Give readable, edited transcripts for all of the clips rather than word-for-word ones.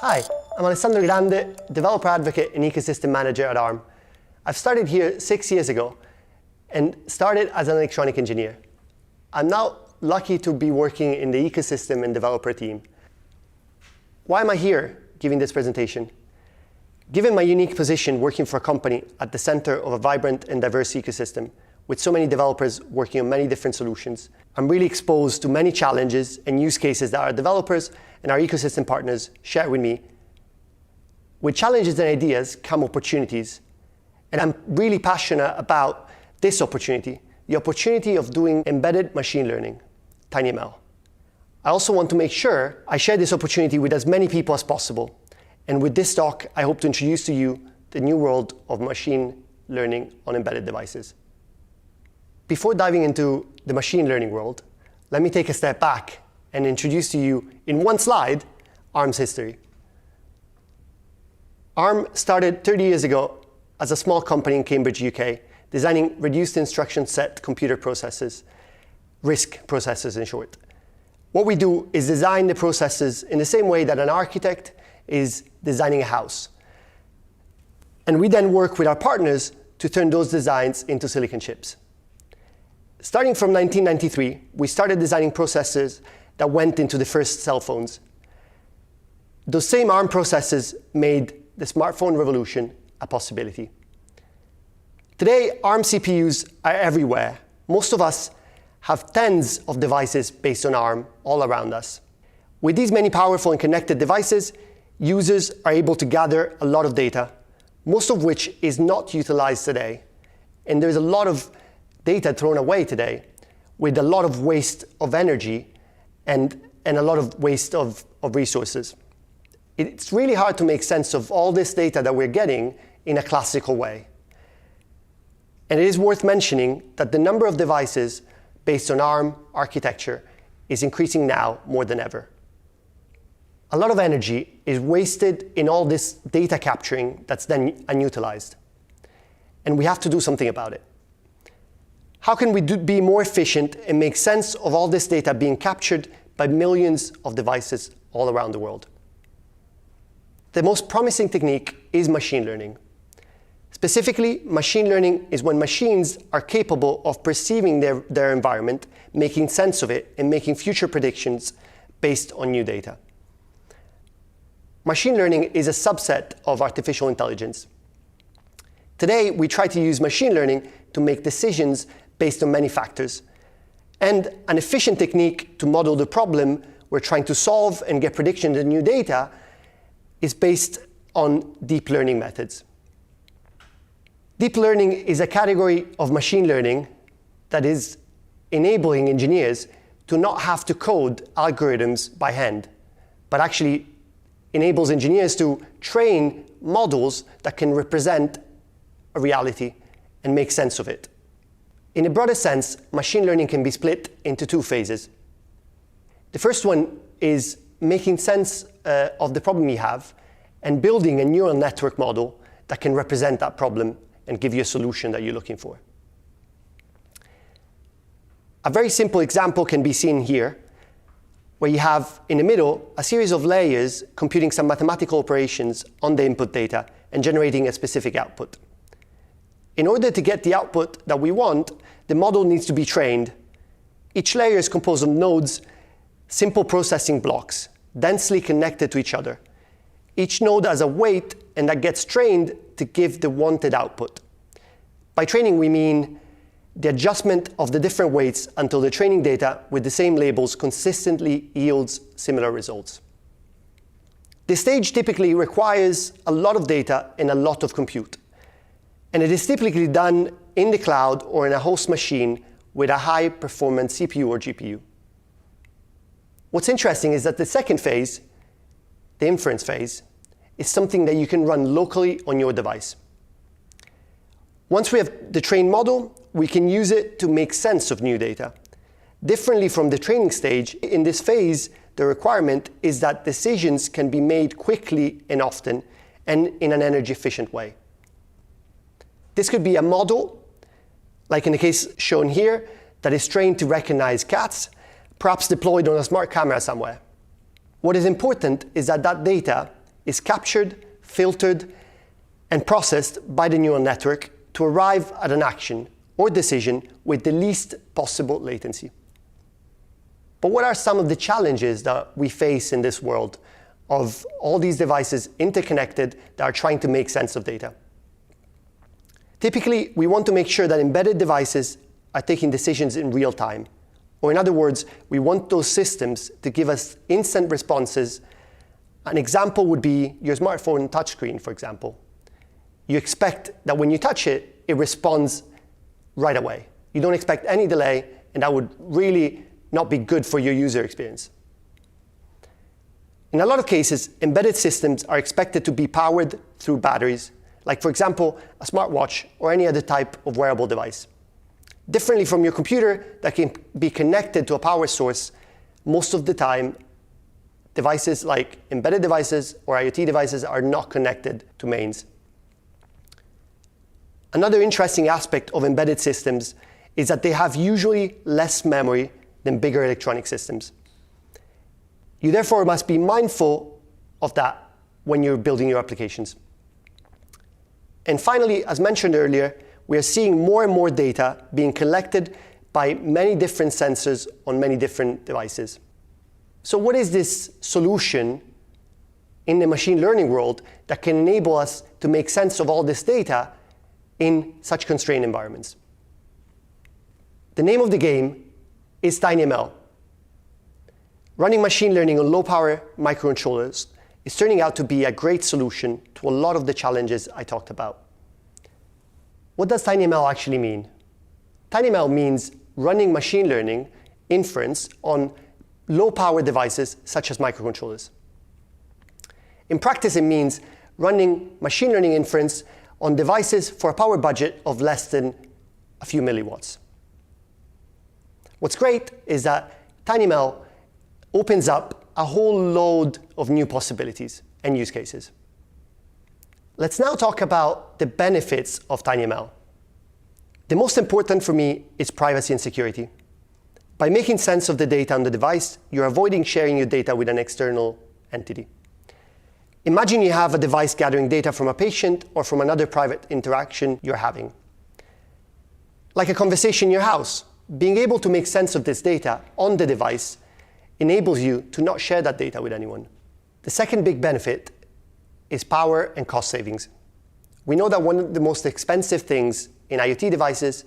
Hi, I'm Alessandro Grande, developer advocate and ecosystem manager at ARM. I've started here 6 years ago and started as an electronic engineer. I'm now lucky to be working in the ecosystem and developer team. Why am I here giving this presentation? Given my unique position working for a company at the center of a vibrant and diverse ecosystem, with so many developers working on many different solutions, I'm really exposed to many challenges and use cases that our developers and our ecosystem partners share with me. With challenges and ideas come opportunities, and I'm really passionate about this opportunity, the opportunity of doing embedded machine learning, TinyML. I also want to make sure I share this opportunity with as many people as possible. And with this talk, I hope to introduce to you the new world of machine learning on embedded devices. Before diving into the machine learning world, let me take a step back and introduce to you, in one slide, ARM's history. ARM started 30 years ago as a small company in Cambridge, UK, designing reduced instruction set computer processors, RISC processors in short. What we do is design the processors in the same way that an architect is designing a house. And we then work with our partners to turn those designs into silicon chips. Starting from 1993, we started designing processors that went into the first cell phones. Those same ARM processors made the smartphone revolution a possibility. Today, ARM CPUs are everywhere. Most of us have tens of devices based on ARM all around us. With these many powerful and connected devices, users are able to gather a lot of data, most of which is not utilized today. And there's a lot of data thrown away today with a lot of waste of energy and a lot of waste of resources. It's really hard to make sense of all this data that we're getting in a classical way. And it is worth mentioning that the number of devices based on ARM architecture is increasing now more than ever. A lot of energy is wasted in all this data capturing that's then unutilized. And we have to do something about it. How can we be more efficient and make sense of all this data being captured by millions of devices all around the world? The most promising technique is machine learning. Specifically, machine learning is when machines are capable of perceiving their environment, making sense of it, and making future predictions based on new data. Machine learning is a subset of artificial intelligence. Today, we try to use machine learning to make decisions based on many factors. And an efficient technique to model the problem we're trying to solve and get predictions and new data is based on deep learning methods. Deep learning is a category of machine learning that is enabling engineers to not have to code algorithms by hand, but actually enables engineers to train models that can represent a reality and make sense of it. In a broader sense, machine learning can be split into two phases. The first one is making sense of the problem you have and building a neural network model that can represent that problem and give you a solution that you're looking for. A very simple example can be seen here, where you have, in the middle, a series of layers computing some mathematical operations on the input data and generating a specific output. In order to get the output that we want, the model needs to be trained. Each layer is composed of nodes, simple processing blocks, densely connected to each other. Each node has a weight, and that gets trained to give the wanted output. By training, we mean the adjustment of the different weights until the training data with the same labels consistently yields similar results. This stage typically requires a lot of data and a lot of compute. And it is typically done in the cloud or in a host machine with a high-performance CPU or GPU. What's interesting is that the second phase, the inference phase, is something that you can run locally on your device. Once we have the trained model, we can use it to make sense of new data. Differently from the training stage, in this phase, the requirement is that decisions can be made quickly and often and in an energy-efficient way. This could be a model, like in the case shown here, that is trained to recognize cats, perhaps deployed on a smart camera somewhere. What is important is that that data is captured, filtered, and processed by the neural network to arrive at an action or decision with the least possible latency. But what are some of the challenges that we face in this world of all these devices interconnected that are trying to make sense of data? Typically, we want to make sure that embedded devices are taking decisions in real time. Or in other words, we want those systems to give us instant responses. An example would be your smartphone touchscreen, for example. You expect that when you touch it, it responds right away. You don't expect any delay, and that would really not be good for your user experience. In a lot of cases, embedded systems are expected to be powered through batteries, like, for example, a smartwatch or any other type of wearable device. Differently from your computer that can be connected to a power source, most of the time, devices like embedded devices or IoT devices are not connected to mains. Another interesting aspect of embedded systems is that they have usually less memory than bigger electronic systems. You therefore must be mindful of that when you're building your applications. And finally, as mentioned earlier, we are seeing more and more data being collected by many different sensors on many different devices. So what is this solution in the machine learning world that can enable us to make sense of all this data in such constrained environments? The name of the game is TinyML. Running machine learning on low-power microcontrollers is turning out to be a great solution to a lot of the challenges I talked about. What does TinyML actually mean? TinyML means running machine learning inference on low-power devices such as microcontrollers. In practice, it means running machine learning inference on devices for a power budget of less than a few milliwatts. What's great is that TinyML opens up a whole load of new possibilities and use cases. Let's now talk about the benefits of TinyML. The most important for me is privacy and security. By making sense of the data on the device, you're avoiding sharing your data with an external entity. Imagine you have a device gathering data from a patient or from another private interaction you're having. Like a conversation in your house, being able to make sense of this data on the device enables you to not share that data with anyone. The second big benefit is power and cost savings. We know that one of the most expensive things in IoT devices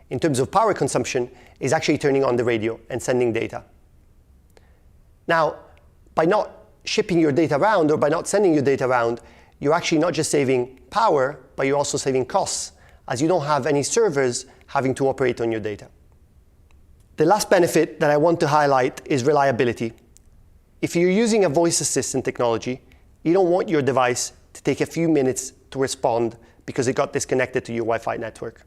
in terms of power consumption is actually turning on the radio and sending data. Now, by not shipping your data around or by not sending your data around, you're actually not just saving power, but you're also saving costs, as you don't have any servers having to operate on your data. The last benefit that I want to highlight is reliability. If you're using a voice assistant technology, you don't want your device to take a few minutes to respond because it got disconnected to your Wi-Fi network.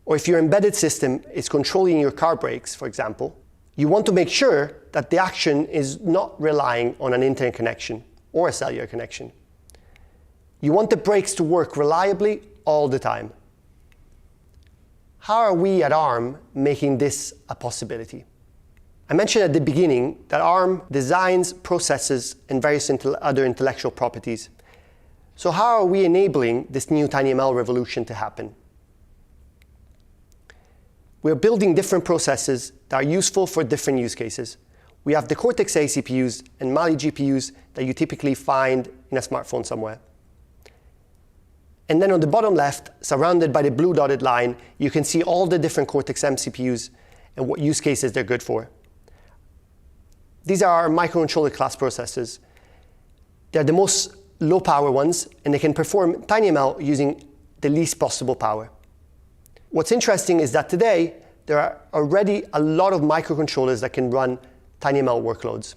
Or if your embedded system is controlling your car brakes, for example, you want to make sure that the action is not relying on an internet connection or a cellular connection. You want the brakes to work reliably all the time. How are we at ARM making this a possibility? I mentioned at the beginning that ARM designs, processes, and various other intellectual properties. So how are we enabling this new TinyML revolution to happen? We're building different processes that are useful for different use cases. We have the Cortex-A CPUs and Mali GPUs that you typically find in a smartphone somewhere. And then on the bottom left, surrounded by the blue dotted line, you can see all the different Cortex-M CPUs and what use cases they're good for. These are our microcontroller class processors. They're the most low power ones, and they can perform TinyML using the least possible power. What's interesting is that today, there are already a lot of microcontrollers that can run TinyML workloads.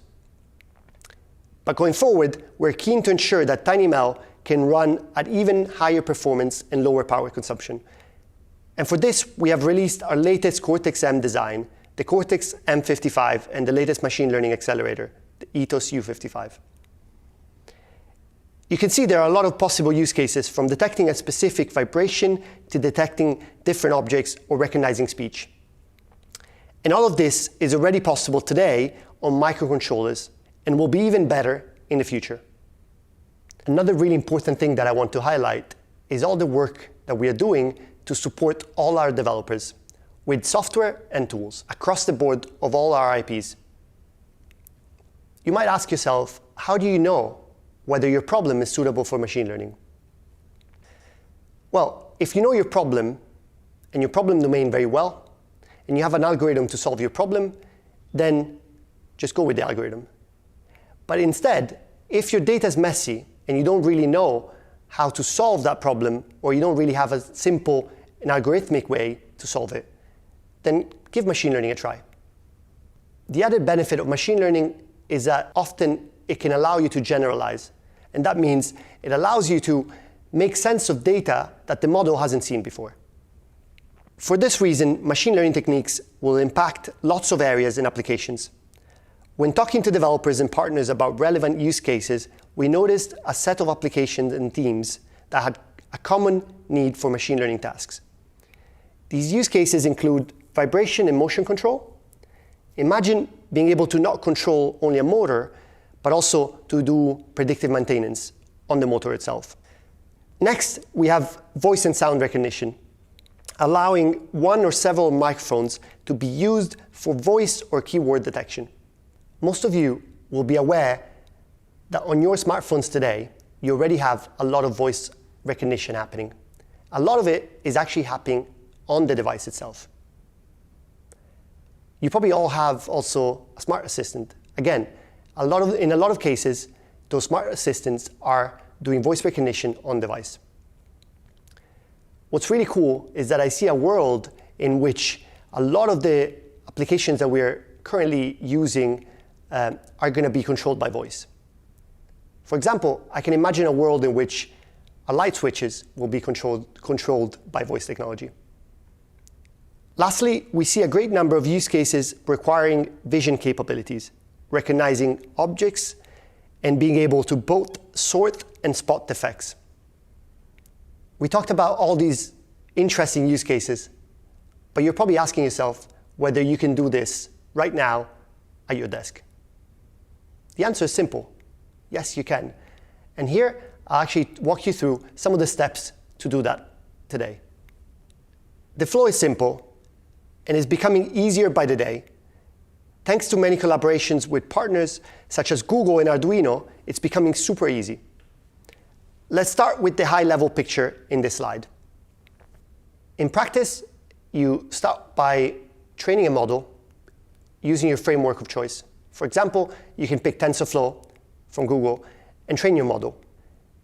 But going forward, we're keen to ensure that TinyML can run at even higher performance and lower power consumption. And for this, we have released our latest Cortex-M design, the Cortex-M55, and the latest machine learning accelerator, the Ethos U55. You can see there are a lot of possible use cases, from detecting a specific vibration to detecting different objects or recognizing speech. And all of this is already possible today on microcontrollers and will be even better in the future. Another really important thing that I want to highlight is all the work that we are doing to support all our developers with software and tools across the board of all our IPs. You might ask yourself, how do you know whether your problem is suitable for machine learning? Well, if you know your problem and your problem domain very well, and you have an algorithm to solve your problem, then just go with the algorithm. But instead, if your data is messy and you don't really know how to solve that problem, or you don't really have a simple and algorithmic way to solve it, then give machine learning a try. The added benefit of machine learning is that often it can allow you to generalize. And that means it allows you to make sense of data that the model hasn't seen before. For this reason, machine learning techniques will impact lots of areas and applications. When talking to developers and partners about relevant use cases, we noticed a set of applications and teams that had a common need for machine learning tasks. These use cases include vibration and motion control. Imagine being able to not control only a motor, but also to do predictive maintenance on the motor itself. Next, we have voice and sound recognition, allowing one or several microphones to be used for voice or keyword detection. Most of you will be aware that on your smartphones today, you already have a lot of voice recognition happening. A lot of it is actually happening on the device itself. You probably all have also a smart assistant. Again, in a lot of cases, those smart assistants are doing voice recognition on device. What's really cool is that I see a world in which a lot of the applications that we're currently using are going to be controlled by voice. For example, I can imagine a world in which our light switches will be controlled by voice technology. Lastly, we see a great number of use cases requiring vision capabilities, recognizing objects, and being able to both sort and spot defects. We talked about all these interesting use cases, but you're probably asking yourself whether you can do this right now at your desk. The answer is simple. Yes, you can. And here, I'll actually walk you through some of the steps to do that today. The flow is simple and is becoming easier by the day. Thanks to many collaborations with partners such as Google and Arduino, it's becoming super easy. Let's start with the high-level picture in this slide. In practice, you start by training a model using your framework of choice. For example, you can pick TensorFlow from Google and train your model.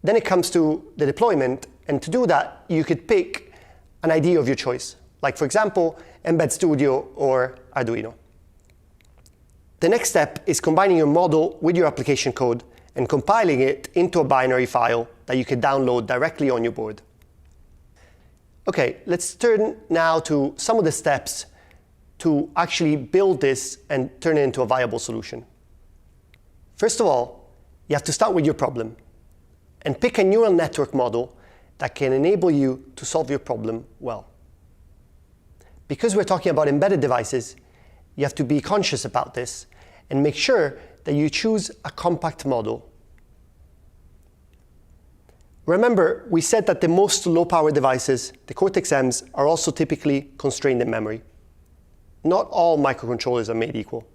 Then it comes to the deployment, and to do that, you could pick an IDE of your choice, like, for example, Embed Studio or Arduino. The next step is combining your model with your application code and compiling it into a binary file that you can download directly on your board. Okay, let's turn now to some of the steps to actually build this and turn it into a viable solution. First of all, you have to start with your problem and pick a neural network model that can enable you to solve your problem well. Because we're talking about embedded devices, you have to be conscious about this and make sure that you choose a compact model. Remember, we said that the most low-power devices, the Cortex-Ms, are also typically constrained in memory. Not all microcontrollers are made equal.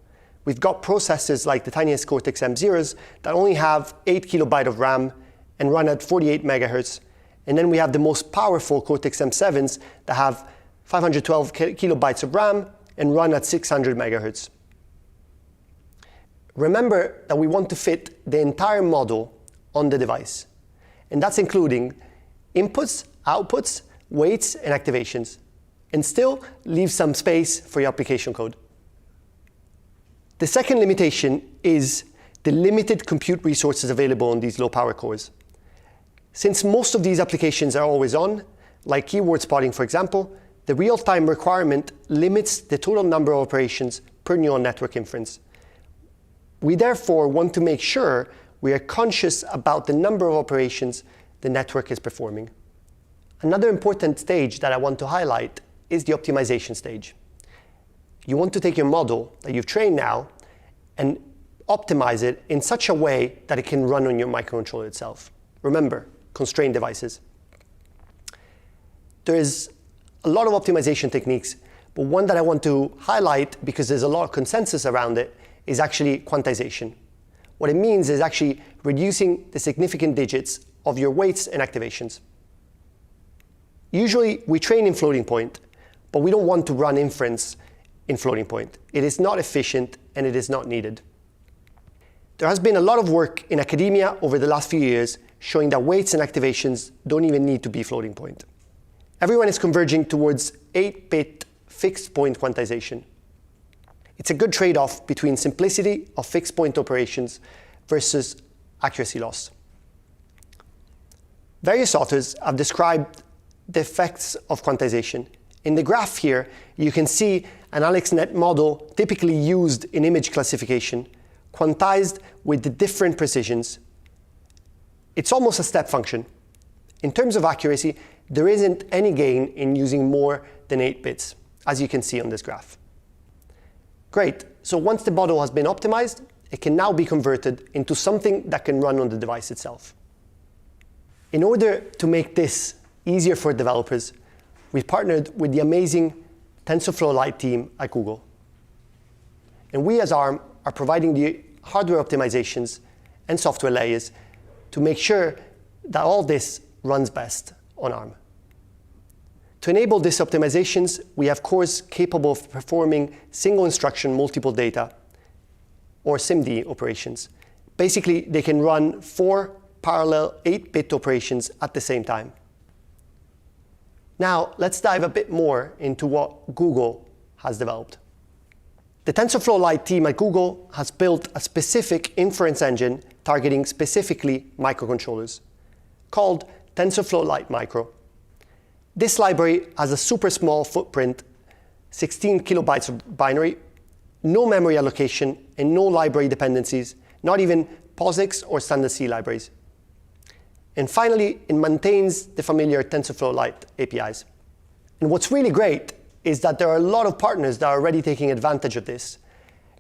We've got processors like the tiniest Cortex-M0s that only have 8 kilobytes of RAM and run at 48 megahertz. And then we have the most powerful Cortex-M7s that have 512 kilobytes of RAM and run at 600 megahertz. Remember that we want to fit the entire model on the device. And that's including inputs, outputs, weights, and activations, and still leave some space for your application code. The second limitation is the limited compute resources available on these low-power cores. Since most of these applications are always on, like keyword spotting, for example, the real-time requirement limits the total number of operations per neural network inference. We therefore want to make sure we are conscious about the number of operations the network is performing. Another important stage that I want to highlight is the optimization stage. You want to take your model that you've trained now and optimize it in such a way that it can run on your microcontroller itself. Remember, constrained devices. There is a lot of optimization techniques, but one that I want to highlight, because there's a lot of consensus around it, is actually quantization. What it means is actually reducing the significant digits of your weights and activations. Usually, we train in floating point, but we don't want to run inference in floating point. It is not efficient, and it is not needed. There has been a lot of work in academia over the last few years showing that weights and activations don't even need to be floating point. Everyone is converging towards 8-bit fixed point quantization. It's a good trade-off between simplicity of fixed point operations versus accuracy loss. Various authors have described the effects of quantization. In the graph here, you can see an AlexNet model typically used in image classification, quantized with the different precisions. It's almost a step function. In terms of accuracy, there isn't any gain in using more than 8 bits, as you can see on this graph. Great, so once the model has been optimized, it can now be converted into something that can run on the device itself. In order to make this easier for developers, we've partnered with the amazing TensorFlow Lite team at Google. And we as ARM are providing the hardware optimizations and software layers to make sure that all this runs best on ARM. To enable these optimizations, we have cores capable of performing single instruction multiple data, or SIMD operations. Basically, they can run 4 parallel 8-bit operations at the same time. Now, let's dive a bit more into what Google has developed. The TensorFlow Lite team at Google has built a specific inference engine targeting specifically microcontrollers, called TensorFlow Lite Micro. This library has a super small footprint, 16 kilobytes of binary, no memory allocation, and no library dependencies, not even POSIX or standard C libraries. And finally, it maintains the familiar TensorFlow Lite APIs. And what's really great is that there are a lot of partners that are already taking advantage of this.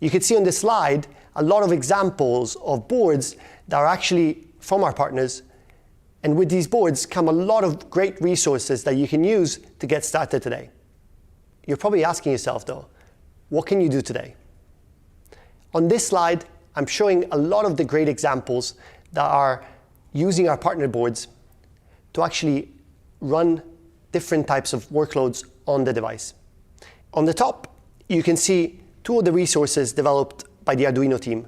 You can see on this slide a lot of examples of boards that are actually from our partners. And with these boards come a lot of great resources that you can use to get started today. You're probably asking yourself, though, what can you do today? On this slide, I'm showing a lot of the great examples that are using our partner boards to actually run different types of workloads on the device. On the top, you can see 2 of the resources developed by the Arduino team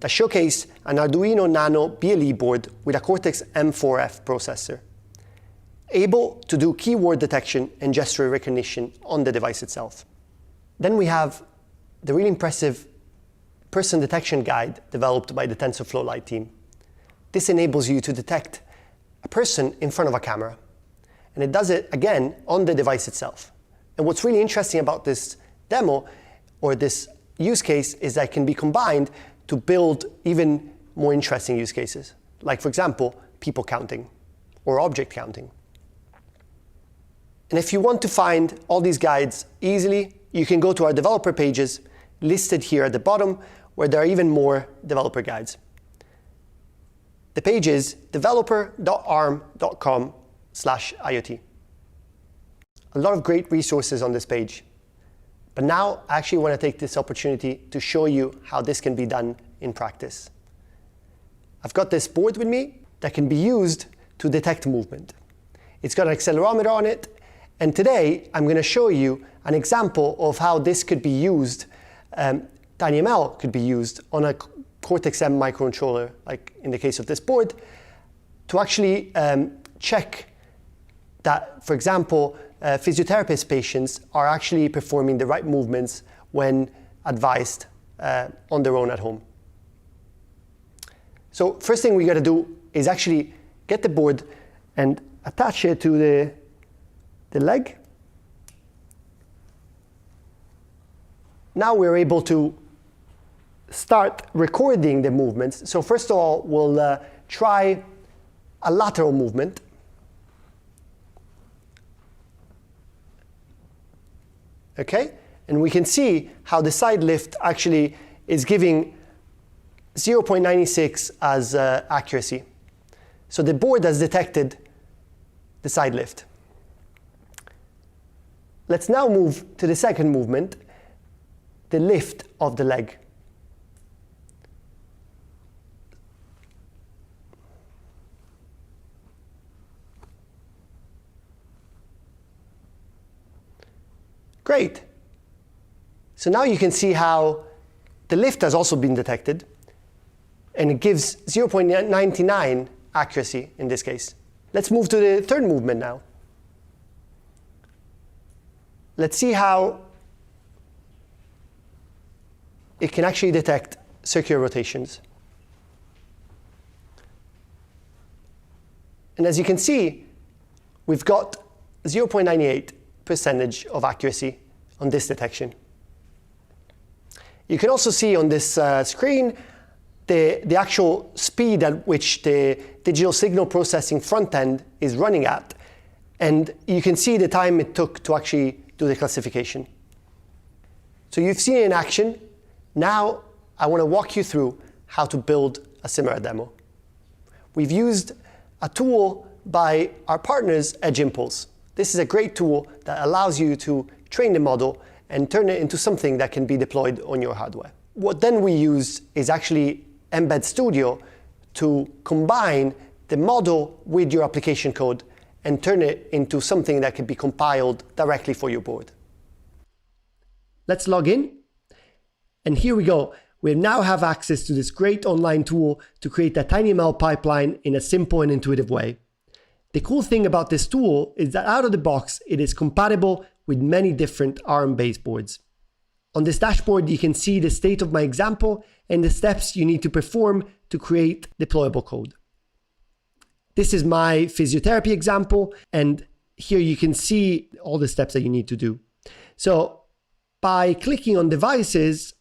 that showcase an Arduino Nano BLE board with a Cortex M4F processor, able to do keyword detection and gesture recognition on the device itself. Then we have the really impressive person detection guide developed by the TensorFlow Lite team. This enables you to detect a person in front of a camera. And it does it, again, on the device itself. And what's really interesting about this demo, or this use case, is that it can be combined to build even more interesting use cases. Like, for example, people counting or object counting. And if you want to find all these guides easily, you can go to our developer pages listed here at the bottom, where there are even more developer guides. The page is developer.arm.com/IoT. A lot of great resources on this page. But now I actually want to take this opportunity to show you how this can be done in practice. I've got this board with me that can be used to detect movement. It's got an accelerometer on it, and today I'm going to show you an example of how this could be used, TinyML could be used on a Cortex-M microcontroller, like in the case of this board, to actually check that, for example, physiotherapist patients are actually performing the right movements when advised on their own at home. So first thing we got to do is actually get the board and attach it to the leg. Now we're able to start recording the movements. So first of all, we'll try a lateral movement. Okay, and we can see how the side lift actually is giving 0.96 as accuracy. So the board has detected the side lift. Let's now move to the second movement, the lift of the leg. Great. So now you can see how the lift has also been detected, and it gives 0.99 accuracy in this case. Let's move to the third movement now. Let's see how it can actually detect circular rotations. And as you can see, we've got 0.98% of accuracy on this detection. You can also see on this screen the actual speed at which the digital signal processing front end is running at. And you can see the time it took to actually do the classification. So you've seen it in action. Now I want to walk you through how to build a similar demo. We've used a tool by our partners at Jimpools. This is a great tool that allows you to train the model and turn it into something that can be deployed on your hardware. What then we use is actually Embed Studio to combine the model with your application code and turn it into something that can be compiled directly for your board. Let's log in. And here we go. We now have access to this great online tool to create a TinyML pipeline in a simple and intuitive way. The cool thing about this tool is that out of the box, it is compatible with many different ARM-based boards. On this dashboard, you can see the state of my example and the steps you need to perform to create deployable code. This is my physiotherapy example, and here you can see all the steps that you need to do. So by clicking on devices,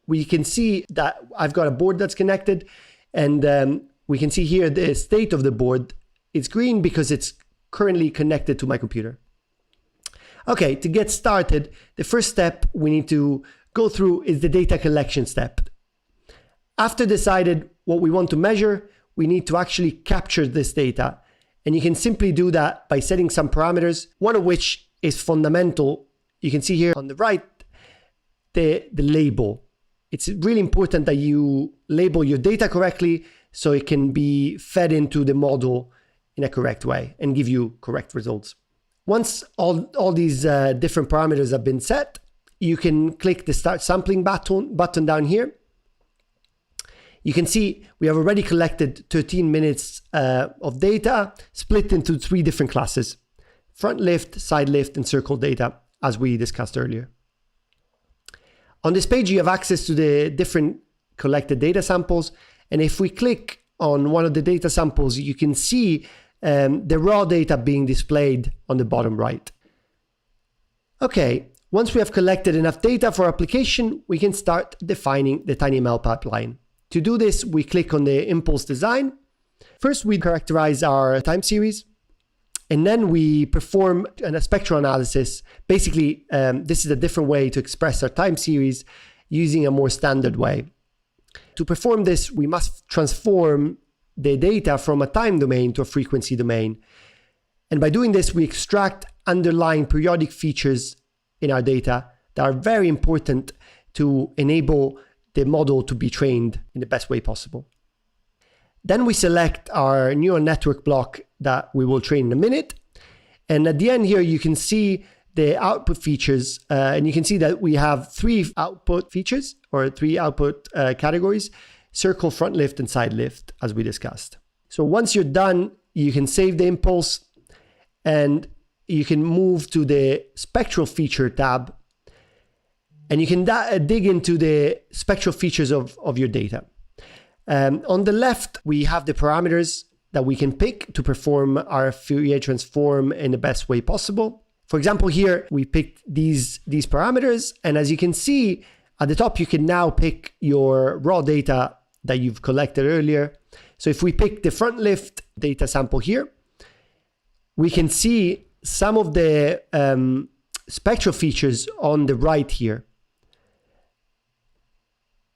we can see that I've got a board that's connected, and we can see here the state of the board. It's green because it's currently connected to my computer. Okay, to get started, the first step we need to go through is the data collection step. After decided what we want to measure, we need to actually capture this data. And you can simply do that by setting some parameters, one of which is fundamental. You can see here on the right, the label. It's really important that you label your data correctly so it can be fed into the model in a correct way and give you correct results. Once all these different parameters have been set, you can click the Start Sampling button down here. You can see we have already collected 13 minutes of data split into 3 different classes: front lift, side lift, and circle data, as we discussed earlier. On this page, you have access to the different collected data samples. And if we click on one of the data samples, you can see the raw data being displayed on the bottom right. Okay, once we have collected enough data for application, we can start defining the TinyML pipeline. To do this, we click on the impulse design. First, we characterize our time series, and then we perform a spectral analysis. Basically, this is a different way to express our time series using a more standard way. To perform this, we must transform the data from a time domain to a frequency domain. And by doing this, we extract underlying periodic features in our data that are very important to enable the model to be trained in the best way possible. Then we select our neural network block that we will train in a minute. And at the end here, you can see the output features. And you can see that we have 3 output features, or 3 output categories: circle, front lift, and side lift, as we discussed. So once you're done, you can save the impulse and you can move to the spectral feature tab, and you can dig into the spectral features of your data. On the left, we have the parameters that we can pick to perform our Fourier transform in the best way possible. For example, here we picked these parameters, and as you can see at the top, you can now pick your raw data that you've collected earlier. So if we pick the front lift data sample here, we can see some of the spectral features on the right here.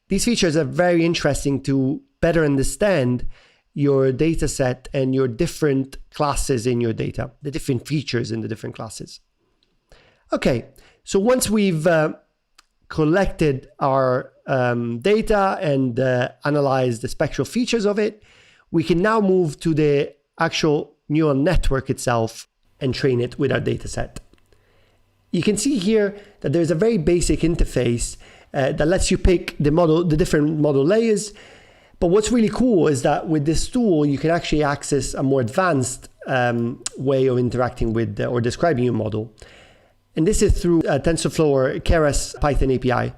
These features are very interesting to better understand your data set and your different classes in your data, the different features in the different classes. Okay, so once we've collected our data and analyzed the spectral features of it, we can now move to the actual neural network itself and train it with our data set. You can see here that there's a very basic interface that lets you pick the different model layers. But what's really cool is that with this tool, you can actually access a more advanced way of interacting with or describing your model. And this is through TensorFlow or Keras Python API.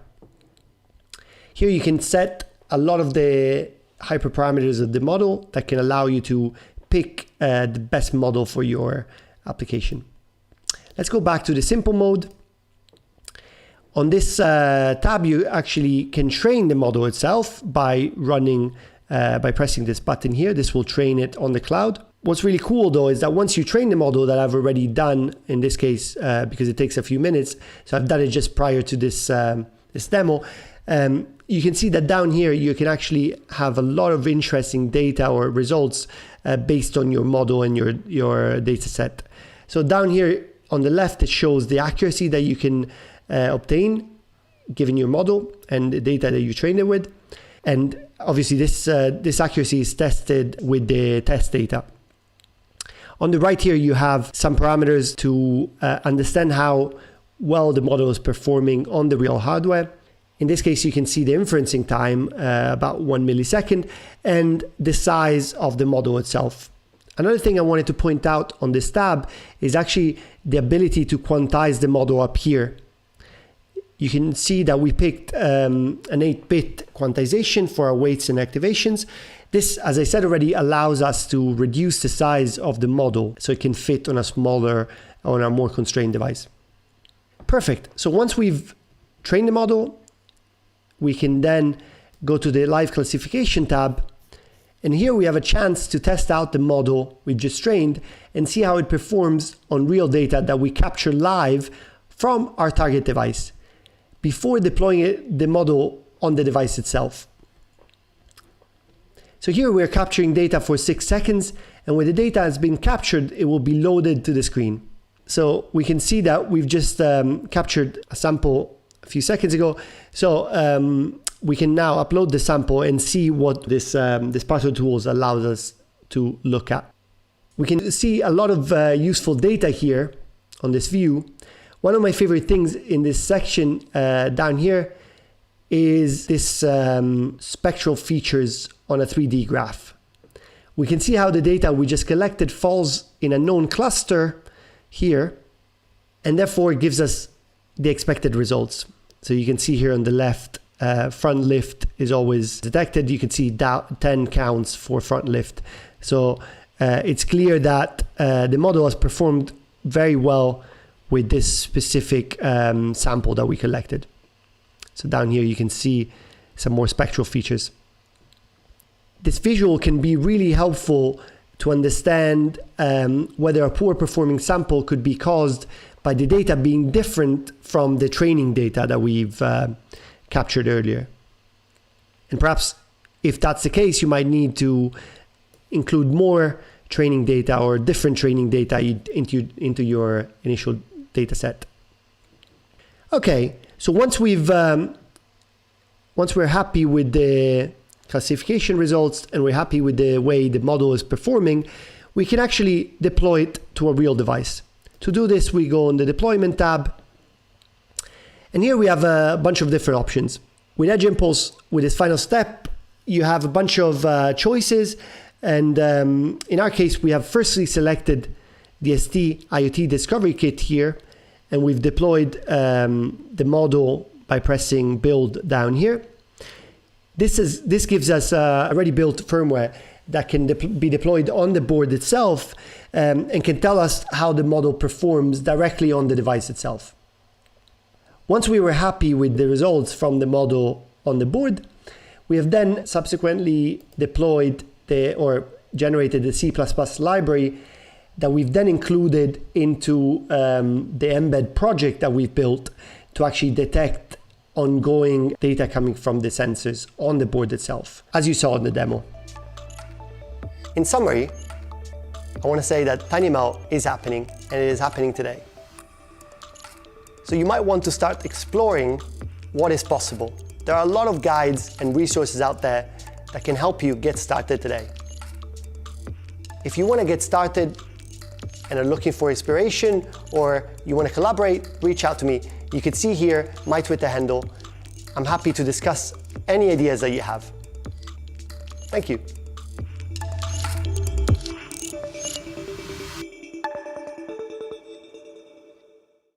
Here you can set a lot of the hyperparameters of the model that can allow you to pick the best model for your application. Let's go back to the simple mode. On this tab, you actually can train the model itself by pressing this button here. This will train it on the cloud. What's really cool though is that once you train the model, that I've already done in this case, because it takes a few minutes, so I've done it just prior to this demo, you can see that down here you can actually have a lot of interesting data or results based on your model and your data set. So down here on the left, it shows the accuracy that you can obtain given your model and the data that you trained it with. And obviously this accuracy is tested with the test data. On the right here, you have some parameters to understand how well the model is performing on the real hardware. In this case, you can see the inferencing time, about 1 millisecond, and the size of the model itself. Another thing I wanted to point out on this tab is actually the ability to quantize the model up here. You can see that we picked an 8-bit quantization for our weights and activations. This, as I said already, allows us to reduce the size of the model so it can fit on a more constrained device. Perfect. So once we've trained the model, we can then go to the live classification tab. And here we have a chance to test out the model we just trained and see how it performs on real data that we capture live from our target device before deploying the model on the device itself. So here we're capturing data for 6 seconds, and when the data has been captured, it will be loaded to the screen. So we can see that we've just captured a sample a few seconds ago. So we can now upload the sample and see what this part of the tools allows us to look at. We can see a lot of useful data here on this view. One of my favorite things in this section down here is this spectral features on a 3D graph. We can see how the data we just collected falls in a known cluster here, and therefore it gives us the expected results. So you can see here on the left, front lift is always detected. You can see 10 counts for front lift. So it's clear that the model has performed very well with this specific sample that we collected. So down here you can see some more spectral features. This visual can be really helpful to understand whether a poor performing sample could be caused by the data being different from the training data that we've captured earlier. And perhaps if that's the case, you might need to include more training data or different training data into your initial data set. Okay, so once we're happy with the classification results and we're happy with the way the model is performing, we can actually deploy it to a real device. To do this, we go on the deployment tab, and here we have a bunch of different options. With Jimpools, with this final step, you have a bunch of choices, and in our case, we have firstly selected the ST IoT Discovery Kit here, and we've deployed the model by pressing build down here. This gives us a already built firmware that can be deployed on the board itself and can tell us how the model performs directly on the device itself. Once we were happy with the results from the model on the board, we have then subsequently deployed or generated the C++ library that we've then included into the embed project that we've built to actually detect ongoing data coming from the sensors on the board itself, as you saw in the demo. In summary, I want to say that TinyML is happening, and it is happening today. So you might want to start exploring what is possible. There are a lot of guides and resources out there that can help you get started today. If you want to get started and are looking for inspiration, or you want to collaborate, reach out to me. You can see here my Twitter handle. I'm happy to discuss any ideas that you have. Thank you.